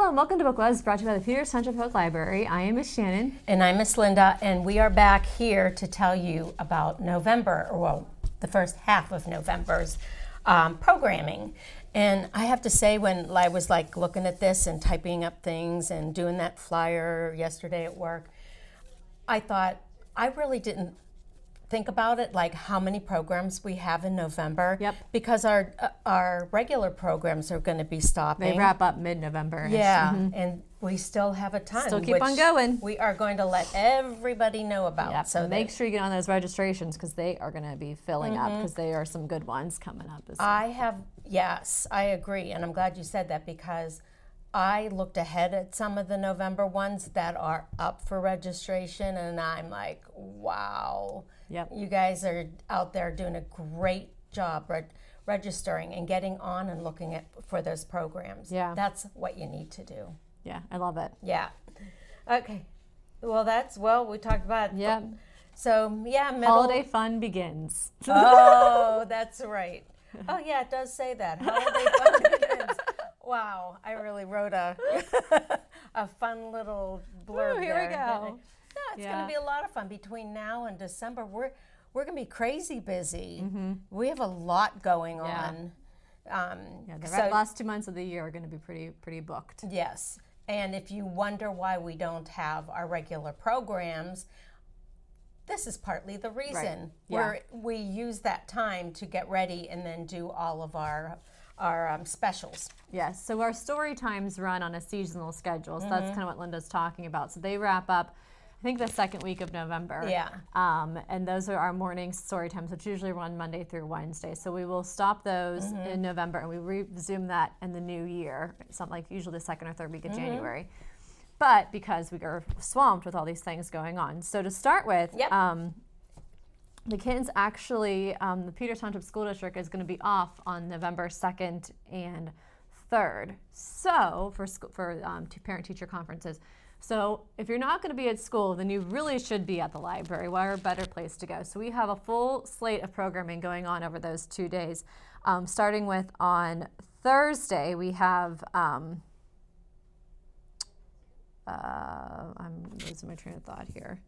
Hello and welcome to Book Buzz, brought to you by the Peters Township Public Library. I am Miss Shannon. And I'm Miss Linda, and we are back here to tell you about November, or well, the first half of November's programming. And I have to say, when I was like looking at this and typing up things and doing that flyer yesterday at work, I thought I really didn't think about it, like how many programs we have in November. Yep. Because our regular programs are going to be stopping. They wrap up mid-November. Yeah, and we still have a ton. Still keep on going. We are going to let everybody know about. Yep. So make sure you get on those registrations because they are going to be filling up because there are some good ones coming up. Yes, I agree, and I'm glad you said that because I looked ahead at some of the November ones that are up for registration, and I'm like, wow. Yep. You guys are out there doing a great job registering and getting on and looking for those programs. Yeah. That's what you need to do. Yeah, I love it. Yeah. Okay. Well, we talked about. Yeah. So, yeah, holiday fun begins. Oh, that's right. Oh, yeah, it does say that. Holiday fun begins. Wow, I really wrote a fun little blurb here there. We go. No, it's going to be a lot of fun. Between now and December, we're going to be crazy busy. Mm-hmm. We have a lot going on. The last 2 months of the year are going to be pretty booked. Yes, and if you wonder why we don't have our regular programs, this is partly the reason. Right. We use that time to get ready and then do all of our specials. Yes, so our story times run on a seasonal schedule, so that's kind of what Linda's talking about. So they wrap up, I think, the second week of November. Yeah. And those are our morning story times, which usually run Monday through Wednesday. So we will stop those in November, and we resume that in the new year, something like usually the second or third week of January. But because we are swamped with all these things going on. So to start with, the kids actually, the Peters Township School District is going to be off on November 2nd and 3rd. So for parent-teacher conferences. So if you're not going to be at school, then you really should be at the library. Where a better place to go? So we have a full slate of programming going on over those 2 days. Starting with on Thursday, we have, I'm losing my train of thought here.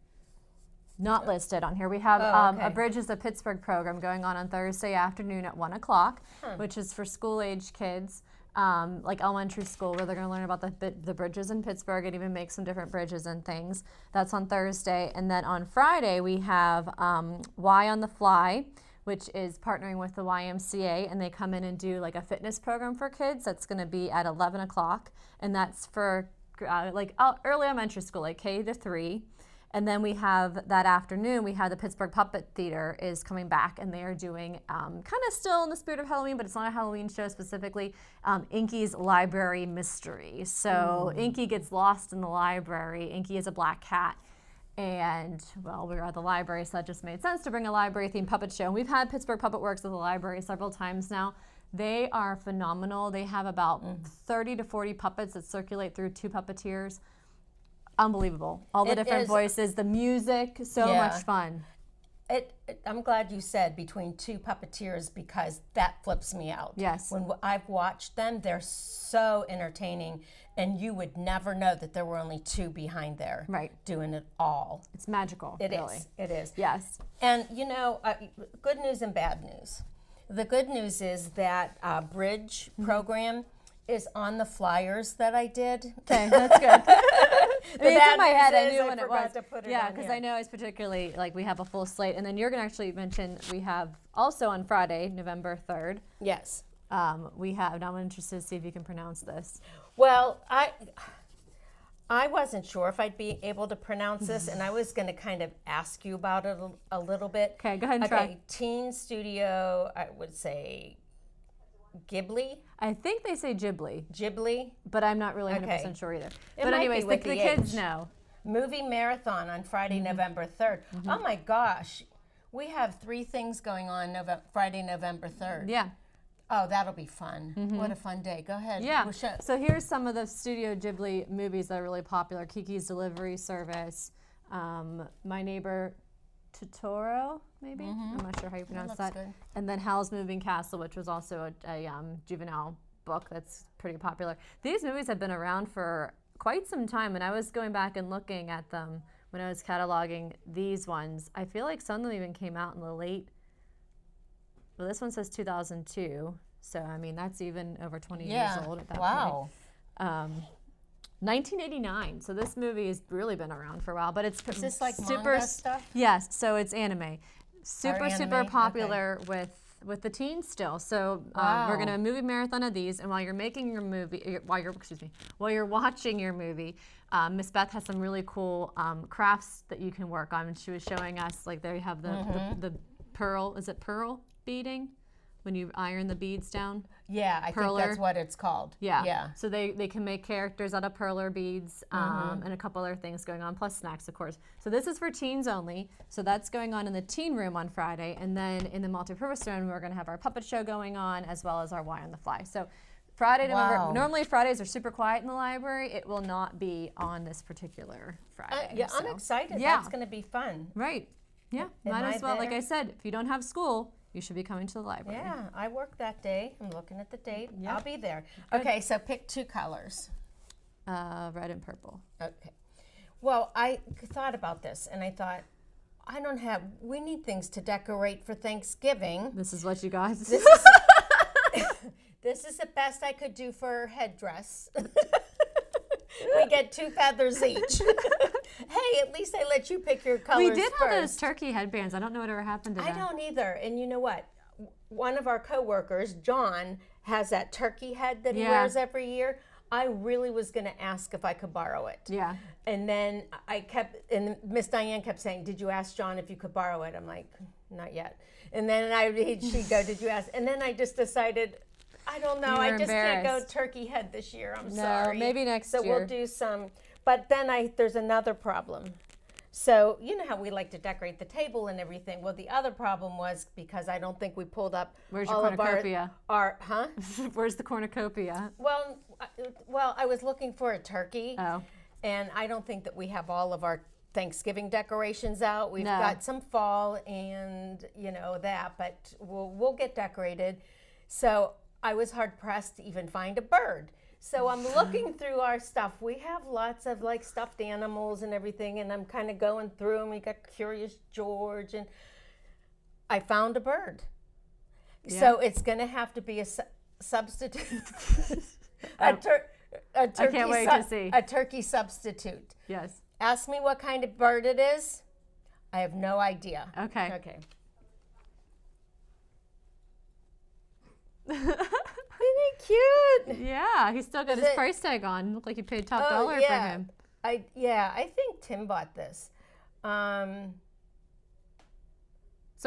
Not listed on here. We have a Bridges of Pittsburgh program going on Thursday afternoon at 1 o'clock, which is for school-age kids. Like elementary school, where they're going to learn about the bridges in Pittsburgh and even make some different bridges and things. That's on Thursday. And then on Friday, we have Y on the Fly, which is partnering with the YMCA, and they come in and do like a fitness program for kids. That's going to be at 11 o'clock, and that's for early elementary school, like K to 3. And then we have that afternoon, we have the Pittsburgh Puppet Theater is coming back, and they are doing kind of still in the spirit of Halloween, but it's not a Halloween show specifically, Inky's Library Mystery. So Inky gets lost in the library. Inky is a black cat. And, well, we were at the library, so that just made sense to bring a library-themed puppet show. And we've had Pittsburgh Puppet Works at the library several times now. They are phenomenal. They have about 30 to 40 puppets that circulate through 2 puppeteers. Unbelievable. All the different voices, the music, so much fun. I'm glad you said between 2 puppeteers because that flips me out. Yes. When I've watched them, they're so entertaining, and you would never know that there were only 2 behind there doing it all. It's magical. It is. Yes. And, good news and bad news. The good news is that Bridge program is on the flyers that I did. Okay, that's good. It's in my head. I knew when it was. To put it yeah, because I know it's particularly we have a full slate, and then you're going to actually mention we have also on Friday, November 3rd. Yes. We have. Now I'm interested to see if you can pronounce this. Well, I wasn't sure if I'd be able to pronounce this, and I was going to kind of ask you about it a little bit. Okay, go ahead and try. Teen Studio, I would say Ghibli? I think they say Ghibli. Ghibli? But I'm not really 100% sure either. But might anyways, be with the kids know. Movie Marathon on Friday, November 3rd. Oh my gosh. We have 3 things going on Friday, November 3rd. Yeah. Oh, that'll be fun. What a fun day. Go ahead. Yeah. So here's some of the Studio Ghibli movies that are really popular. Kiki's Delivery Service, My Neighbor Totoro, maybe? I'm not sure how you pronounce that. Good. And then Howl's Moving Castle, which was also a juvenile book that's pretty popular. These movies have been around for quite some time, and I was going back and looking at them when I was cataloging these ones. I feel like some of them even came out in the late, well, this one says 2002, so I mean that's even over 20 years old at that point. 1989, so this movie has really been around for a while, but it's Is this like super manga stuff? Yes, so it's anime. Super anime? popular with the teens still. So we're gonna movie marathon of these, and while you're making your movie, while you're watching your movie, Miss Beth has some really cool crafts that you can work on. And she was showing us, like, there you have the pearl. Is it pearl beading? When you iron the beads down? Yeah, I think that's what it's called. Yeah. So they can make characters out of perler beads and a couple other things going on, plus snacks, of course. So this is for teens only. So that's going on in the teen room on Friday. And then in the multipurpose room, we're going to have our puppet show going on, as well as our Y on the Fly. So Friday, November, normally Fridays are super quiet in the library. It will not be on this particular Friday. I'm excited. Yeah. That's going to be fun. Right. Yeah. Am Might I as well. there? Like I said, if you don't have school, you should be coming to the library. Yeah, I work that day. I'm looking at the date. Yep. I'll be there. Good. Okay, so pick 2 colors. Red and purple. Okay. Well, I thought about this, and I thought, we need things to decorate for Thanksgiving. This is what you guys. This is the best I could do for her headdress. We get 2 feathers each. Hey, at least I let you pick your colors. We did have first. those turkey headbands. I don't know whatever happened to I them. don't either. And you know what? One of our coworkers, John, has that turkey head that he wears every year. I really was going to ask if I could borrow it. Yeah. And then and Miss Diane kept saying, "Did you ask John if you could borrow it?" I'm like, "Not yet." And then she'd go, "Did you ask?" And then I just decided, I don't know. I just can't go turkey head this year. I'm sorry. Maybe next year. So we'll do some. But then there's another problem. So you know how we like to decorate the table and everything. Well, the other problem was because I don't think we pulled up Where's your all of cornucopia? Huh? Where's the cornucopia? Well, I was looking for a turkey. Oh. And I don't think that we have all of our Thanksgiving decorations out. We've got some fall and that, but we'll get decorated. So I was hard pressed to even find a bird. So I'm looking through our stuff. We have lots of like stuffed animals and everything, and I'm kind of going through them. We got Curious George, and I found a bird. Yeah. So it's going to have to be a substitute. a turkey I can't wait to see. A turkey substitute. Yes. Ask me what kind of bird it is. I have no idea. Okay. Okay. Isn't he cute? Yeah, he's still got his price tag on. Looked like you paid top dollar for him. I think Tim bought this. So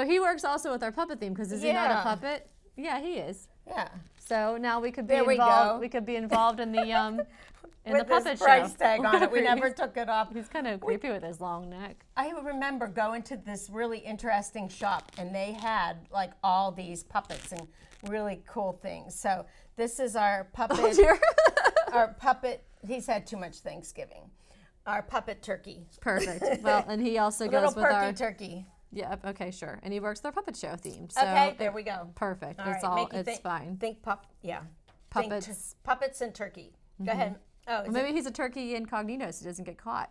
he works also with our puppet theme, because is he not a puppet? Yeah, he is. Yeah. So now we could be involved. We could be involved in the the puppet show. Price tag on it. We never took it off. He's kind of creepy with his long neck. I remember going to this really interesting shop, and they had like all these puppets and really cool things. So this is our puppet. Oh, dear. Our puppet. He's had too much Thanksgiving. Our puppet turkey. Perfect. Well, and he also goes with our turkey. Yeah. Okay. Sure. And he works their puppet show theme. So okay. There we go. Perfect. It's fine. Think yeah. Puppets. Puppets and turkey. Go ahead. Oh, well, maybe he's a turkey incognito, so he doesn't get caught.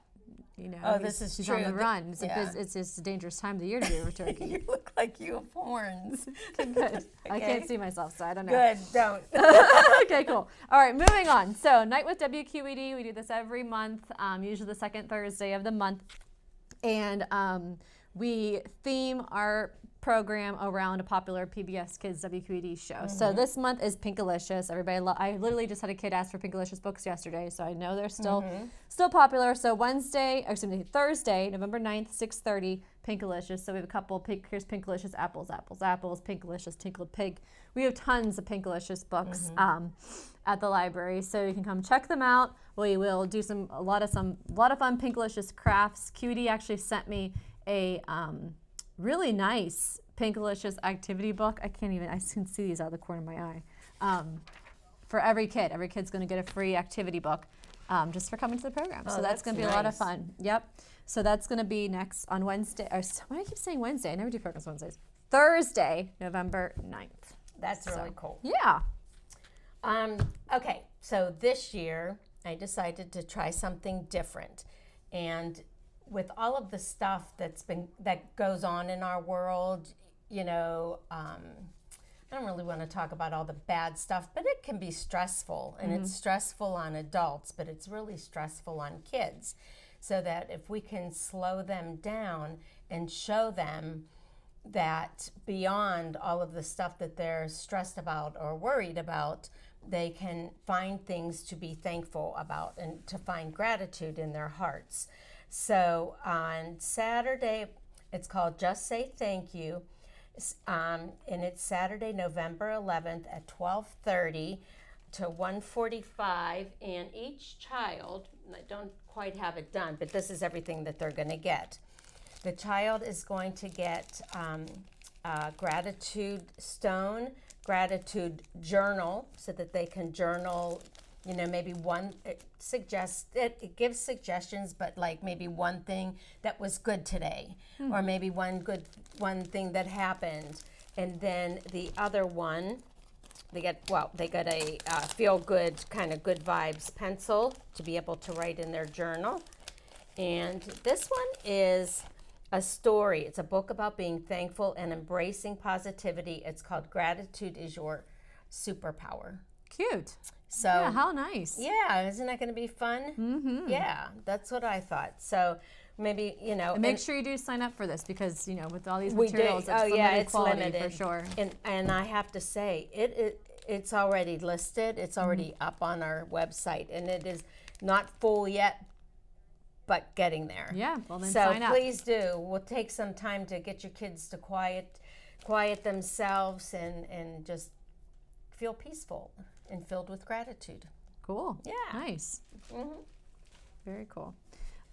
Oh, this is he's true. On the run. It's just a dangerous time of the year to be a turkey. You look like you have horns. Good. Okay. I can't see myself, so I don't know. Good. Don't. Okay, cool. All right, moving on. So, Night with WQED. We do this every month, usually the second Thursday of the month, and we theme our program around a popular PBS Kids WQED show. Mm-hmm. So this month is Pinkalicious. Everybody, I literally just had a kid ask for Pinkalicious books yesterday, so I know they're still popular. So Thursday, November 9th, 6:30, Pinkalicious. So we have a couple. Here's Pinkalicious Apples, Pinkalicious Tinkled Pig. We have tons of Pinkalicious books at the library, so you can come check them out. We will do a lot of fun Pinkalicious crafts. QED actually sent me a really nice Pinkalicious activity book. I can see these out of the corner of my eye. For every kid. Every kid's going to get a free activity book just for coming to the program. So that's going to be a lot of fun. Yep. So that's going to be next on Wednesday. Why do I keep saying Wednesday? I never do programs Wednesdays. Thursday, November 9th. That's really cool. Yeah. Okay, so this year I decided to try something different, and with all of the stuff that goes on in our world, you know, I don't really want to talk about all the bad stuff, but it can be stressful, and it's stressful on adults, but it's really stressful on kids. So that if we can slow them down and show them that beyond all of the stuff that they're stressed about or worried about, they can find things to be thankful about and to find gratitude in their hearts. So on Saturday, it's called Just Say Thank You, and it's Saturday, November 11th at 12:30 to 1:45, and each child, I don't quite have it done, but this is everything that they're going to get. The child is going to get a gratitude stone, gratitude journal, so that they can journal, you know, maybe one, it gives suggestions, but like maybe one thing that was good today, or maybe one thing that happened. And then the other one, they got a feel-good, kind of good vibes pencil to be able to write in their journal. And this one is a story. It's a book about being thankful and embracing positivity. It's called Gratitude is Your Superpower. Cute. So yeah, how nice. Yeah, isn't that going to be fun? Mm-hmm. Yeah, that's what I thought. So maybe, you know. And make sure you do sign up for this, because, you know, with all these materials, it's limited for sure. And I have to say, it's already listed. It's already up on our website, and it is not full yet, but getting there. Yeah, well then sign up. So please do. We'll take some time to get your kids to quiet themselves and just feel peaceful and filled with gratitude. Cool. Yeah. Nice. Mm-hmm. Very cool.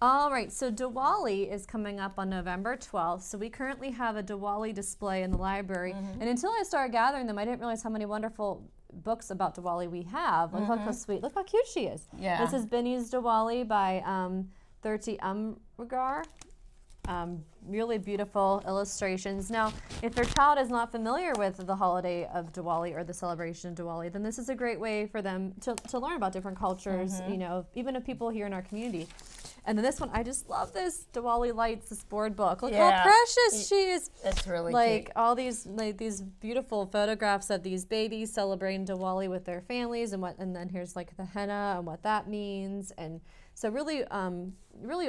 All right, so Diwali is coming up on November 12th. So we currently have a Diwali display in the library. And until I started gathering them, I didn't realize how many wonderful books about Diwali we have. Like, look how sweet. Look how cute she is. Yeah. This is Binny's Diwali by Thirty Umgar. Really beautiful illustrations. Now, if your child is not familiar with the holiday of Diwali or the celebration of Diwali, then this is a great way for them to learn about different cultures, you know, even of people here in our community. And then this one, I just love this Diwali Lights, this board book. Look how precious she is. It's really like cute. All these beautiful photographs of these babies celebrating Diwali with their families, and then here's like the henna and what that means. And so really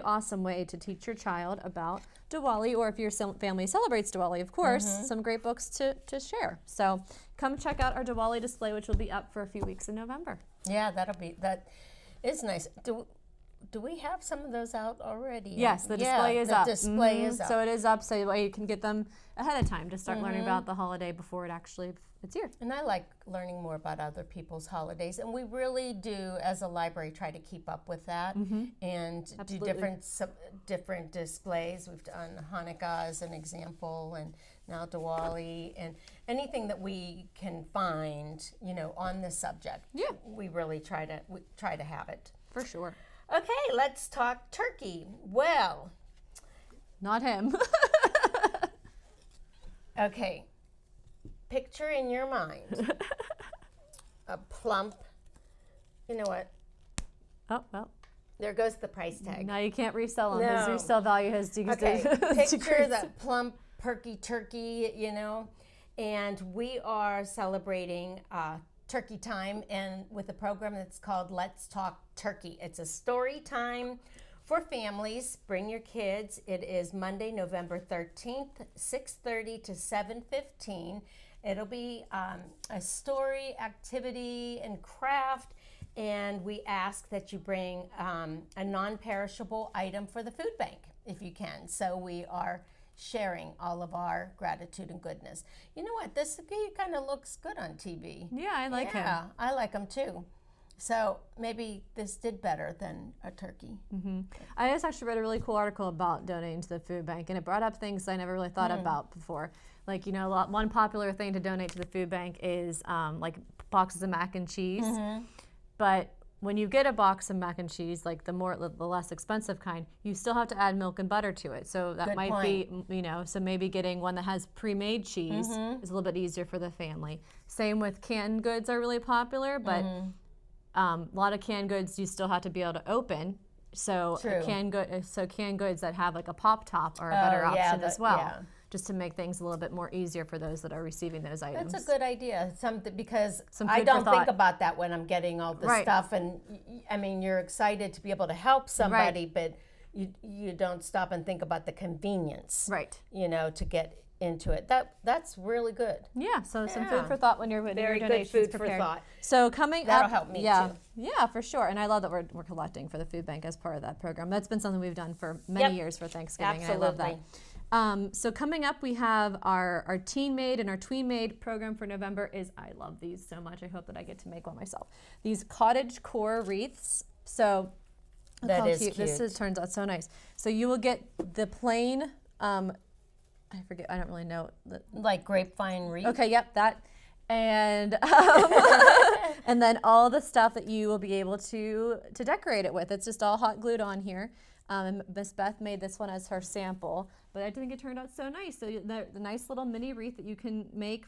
awesome way to teach your child about Diwali, or if your family celebrates Diwali, of course, some great books to share. So come check out our Diwali display, which will be up for a few weeks in November. Yeah, that is nice. Do we have some of those out already? Yes, the display is up. The display is up. So it is up, so you can get them ahead of time to start learning about the holiday before it's here. And I like learning more about other people's holidays, and we really do, as a library, try to keep up with that and do different displays. We've done Hanukkah as an example, and now Diwali, and anything that we can find, you know, on this subject. Yeah, we really try to have it. For sure. Okay, let's talk turkey. Well, not him. Okay, picture in your mind a plump, you know what? Oh, well. There goes the price tag. Now you can't resell them. His resale value has decreased. Okay, picture that plump, perky turkey, you know, and we are celebrating Turkey Time, and with a program that's called Let's Talk Turkey. It's a story time for families. Bring your kids. It is Monday, November 13th, 6:30 to 7:15. It'll be a story, activity, and craft, and we ask that you bring a non-perishable item for the food bank if you can. So we are sharing all of our gratitude and goodness. You know what? This kind of looks good on TV. Yeah, I like him. Yeah, I like him too. So maybe this did better than a turkey. I just actually read a really cool article about donating to the food bank, and it brought up things I never really thought about before. Like, you know, one popular thing to donate to the food bank is like boxes of mac and cheese. But when you get a box of mac and cheese, like the less expensive kind, you still have to add milk and butter to it. So that Good might point. be, so maybe getting one that has pre-made cheese is a little bit easier for the family. Same with canned goods are really popular, but a lot of canned goods you still have to be able to open. So canned goods that have like a pop top are a better option as well. Yeah. Just to make things a little bit more easier for those that are receiving those items. That's a good idea. Because I don't think about that when I'm getting all this stuff. And I mean, you're excited to be able to help somebody, but you don't stop and think about the convenience. Right. To get into it. That's really good. Yeah. So some food for thought when you're putting your donations good food prepared. for thought. So coming That'll up, help me yeah, too. Yeah, for sure. And I love that we're collecting for the food bank as part of that program. That's been something we've done for many years for Thanksgiving. Absolutely. And I love that. So coming up, we have our Teen Made and our Tween Made program for November. I love these so much. I hope that I get to make one myself. These cottage core wreaths. So that is cute. This turns out so nice. So you will get the plain. I forget. I don't really know. Like grapevine wreath. Okay. Yep. That. And and then all the stuff that you will be able to decorate it with. It's just all hot glued on here. And Miss Beth made this one as her sample, but I think it turned out so nice. So the nice little mini wreath that you can make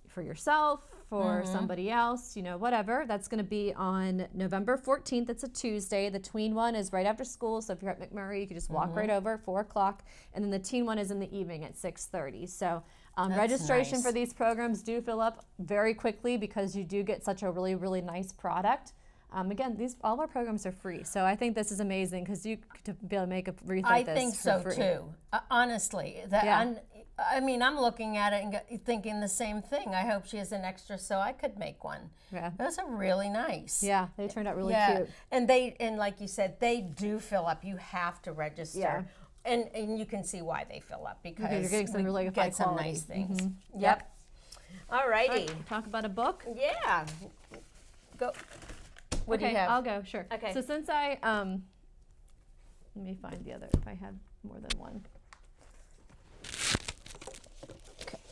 for yourself, for somebody else, whatever. That's going to be on November 14th. It's a Tuesday. The tween one is right after school. So if you're at McMurray, you can just walk right over at 4 o'clock. And then the teen one is in the evening at 6:30. So registration for these programs do fill up very quickly because you do get such a really, really nice product. Again, all our programs are free, so I think this is amazing because you to be able to make a wreath like this. I think so free. Too. Honestly, I mean, I'm looking at it and thinking the same thing. I hope she has an extra, so I could make one. Yeah, those are really nice. Yeah, they turned out really cute. And like you said, they do fill up. You have to register. Yeah. And you can see why they fill up because you're getting some really high some quality. nice things. Mm-hmm. Yep. All righty. Right, talk about a book. Yeah. Go. What do you have? I'll go. Sure. Okay. So since let me find the other. If I have more than one.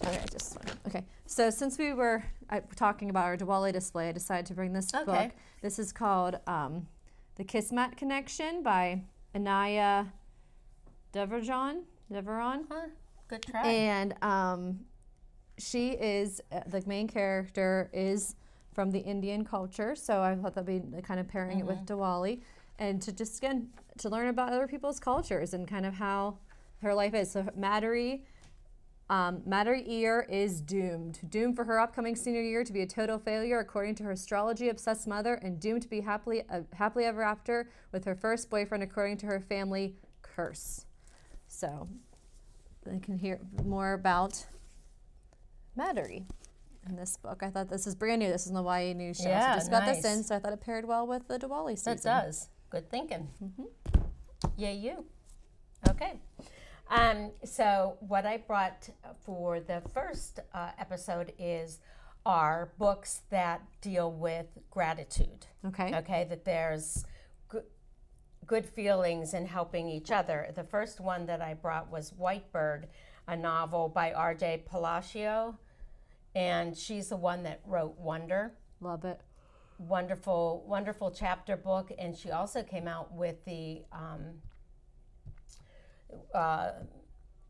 Okay, just one. Okay. So since we were talking about our Diwali display, I decided to bring this book. This is called The Kismet Connection by Anaya Devaron. Huh? Good try. And she is the main character is from the Indian culture, so I thought that'd be kind of pairing it with Diwali, and to just again to learn about other people's cultures and kind of how her life is. So Madhuri Ear is doomed for her upcoming senior year to be a total failure according to her astrology-obsessed mother, and doomed to be happily ever after with her first boyfriend according to her family curse. So they can hear more about Madhuri in this book. I thought this is brand new. This is in the YA News show. Yeah, so just got this in, so I thought it paired well with the Diwali season. It does. Good thinking. Yeah, you. Okay. So what I brought for the first episode are books that deal with gratitude. Okay. Okay, that there's good feelings in helping each other. The first one that I brought was Whitebird, a novel by R.J. Palacio. And she's the one that wrote Wonder. Love it. Wonderful, wonderful chapter book. And she also came out with the,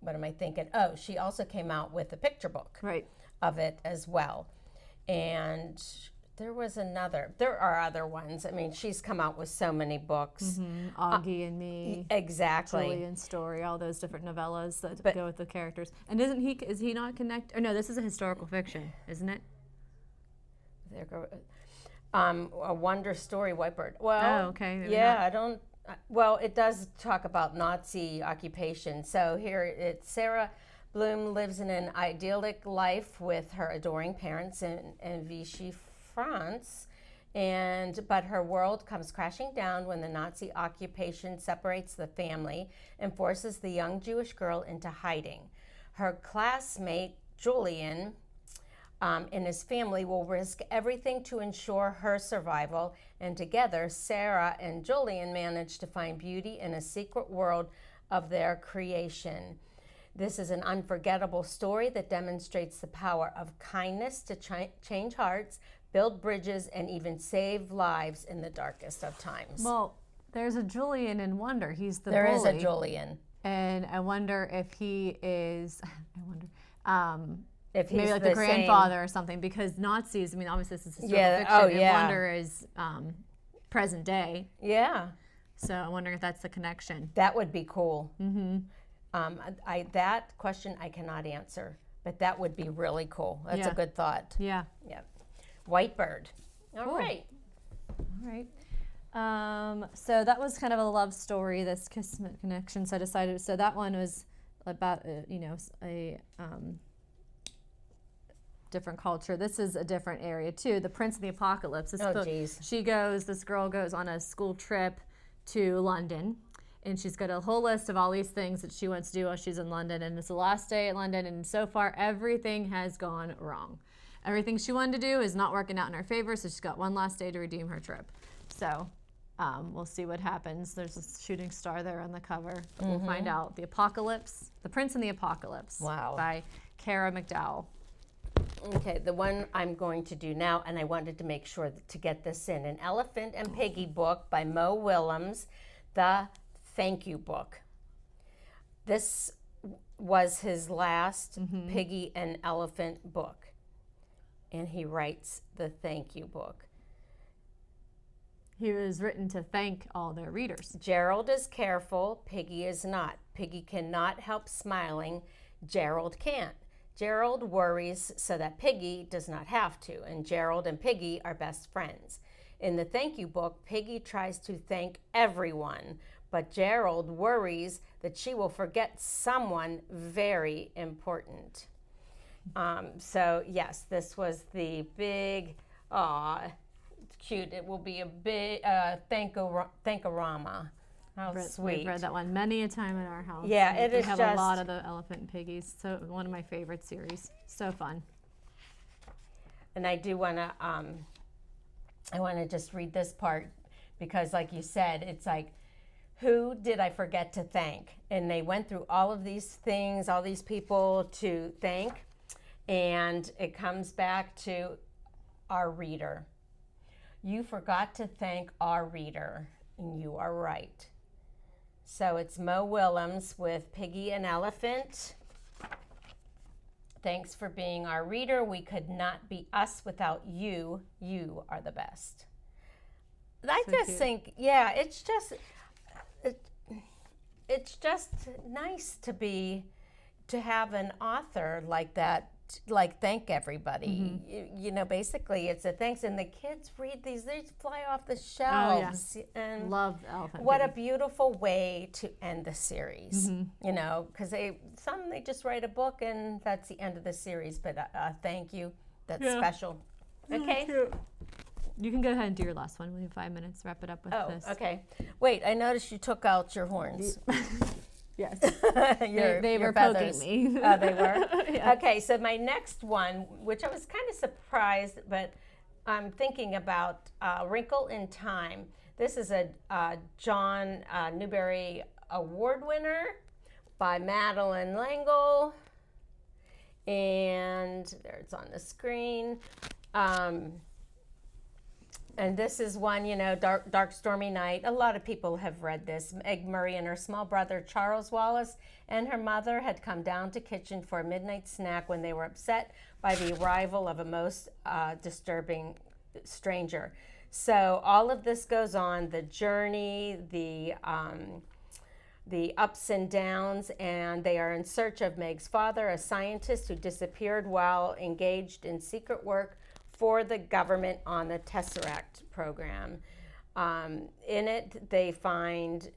what am I thinking? Oh, she also came out with a picture book of it as well. And there are other ones. I mean, she's come out with so many books. Augie and Me. Exactly. Julian's Story, all those different novellas that go with the characters. And is he not connected? Or no, this is a historical fiction, isn't it? A Wonder Story, Whitebird. Well, okay. Maybe not. I don't. Well, it does talk about Nazi occupation. So here it's Sarah Bloom lives in an idyllic life with her adoring parents in Vichy, France, but her world comes crashing down when the Nazi occupation separates the family and forces the young Jewish girl into hiding. Her classmate, Julian, and his family will risk everything to ensure her survival, and together, Sarah and Julian manage to find beauty in a secret world of their creation. This is an unforgettable story that demonstrates the power of kindness to change hearts, build bridges, and even save lives in the darkest of times. Well, there's a Julian in Wonder. He's the There bully. is a Julian. And I wonder if he is, If he's maybe like the grandfather or something, because Nazis, I mean, obviously this is historical fiction, and Wonder is present day. Yeah. So I'm wondering if that's the connection. That would be cool. Mm-hmm. That question I cannot answer, but that would be really cool. That's a good thought. Yeah. Yeah. Whitebird. All right. All right. So that was kind of a love story, this Kismet connection. So I decided, so that one was about, a different culture. This is a different area too. The Prince of the Apocalypse. This girl goes on a school trip to London, and she's got a whole list of all these things that she wants to do while she's in London, and it's the last day at London, and so far everything has gone wrong. Everything she wanted to do is not working out in her favor, so she's got one last day to redeem her trip. So we'll see what happens. There's a shooting star there on the cover. We'll find out. The Prince and the Apocalypse. Wow. By Kara McDowell. Okay, the one I'm going to do now, and I wanted to make sure to get this in, an Elephant and Piggy book by Mo Willems, the Thank You book. This was his last Piggy and Elephant book, and he writes the Thank You book. He was written to thank all their readers. Gerald is careful, Piggy is not. Piggy cannot help smiling, Gerald can't. Gerald worries so that Piggy does not have to, and Gerald and Piggy are best friends. In the Thank You book, Piggy tries to thank everyone, but Gerald worries that she will forget someone very important. So yes, this was the big, cute. It will be a big thankorama. How sweet. We've read that one many a time in our house. Yeah, it is We have just a lot of the Elephant and Piggies. So one of my favorite series. So fun. And I do want to, I want to just read this part because, like you said, it's like, who did I forget to thank? And they went through all of these things, all these people to thank, and it comes back to our reader. You forgot to thank our reader, and you are right. So it's Mo Willems with Piggy and Elephant. Thanks for being our reader. We could not be us without you. You are the best. I just think, yeah, it's just nice to have an author like that, like thank everybody. Basically it's a thanks, and the kids read these, they fly off the shelves. And love Elephant. What a beautiful way to end the series. Because they just write a book and that's the end of the series, but thank you, that's special. Okay. You can go ahead and do your last one. We have 5 minutes. Wrap it up with this. Okay. Wait, I noticed you took out your horns. Yes. They were feathers. poking me. Oh, they were? Yeah. Okay, so my next one, which I was kind of surprised, but I'm thinking about Wrinkle in Time. This is a John Newbery Award winner by Madeline L'Engle. And there it's on the screen. And this is one, Dark Stormy Night. A lot of people have read this. Meg Murray and her small brother, Charles Wallace, and her mother had come down to kitchen for a midnight snack when they were upset by the arrival of a most disturbing stranger. So all of this goes on, the journey, the ups and downs, and they are in search of Meg's father, a scientist who disappeared while engaged in secret work for the government on the Tesseract program. In it, they find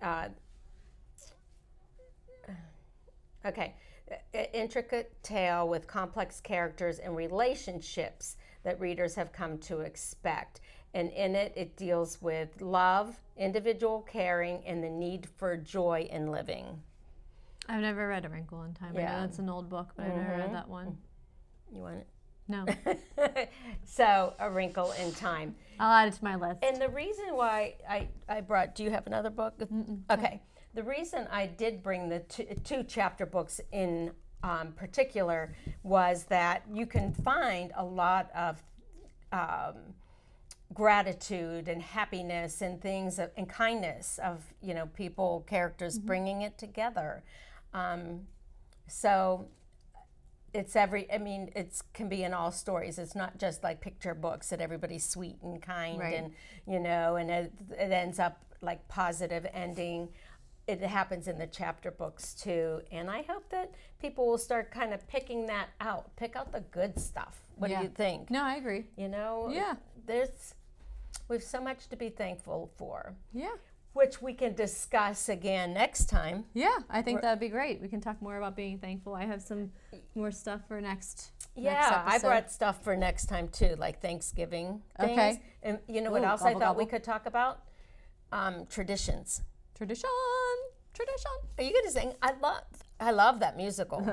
intricate tale with complex characters and relationships that readers have come to expect. And in it, it deals with love, individual caring, and the need for joy in living. I've never read A Wrinkle in Time. Yeah. I know that's an old book, but I've never read that one. You want it? No. So, A Wrinkle in Time. I'll add it to my list. And the reason why I brought, do you have another book? Okay. The reason I did bring the two chapter books in particular was that you can find a lot of gratitude and happiness and things and kindness of, you know, people, characters bringing it together. So it's it can be in all stories. It's not just like picture books that everybody's sweet and kind and, you know, and it ends up like positive ending. It happens in the chapter books too. And I hope that people will start kind of picking that out. Pick out the good stuff. What do you think? No, I agree. You know? Yeah. We have so much to be thankful for. Yeah. Which we can discuss again next time. Yeah, I think that'd be great. We can talk more about being thankful. I have some more stuff for next Yeah, I episode. brought stuff for next time too, like Thanksgiving things. Okay. And you know what else gobble, I thought we gobble. could talk about? Traditions. Tradition. Are you gonna sing? I love that musical.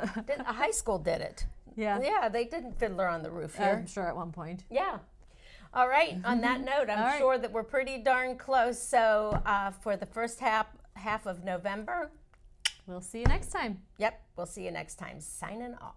High school did it. Yeah. Yeah, they did Fiddler on the Roof here. I'm sure at one point. Yeah. All right. On that note, I'm sure that we're pretty darn close. So for the first half of November, We'll see you next time. yep, we'll see you next time. Signing off.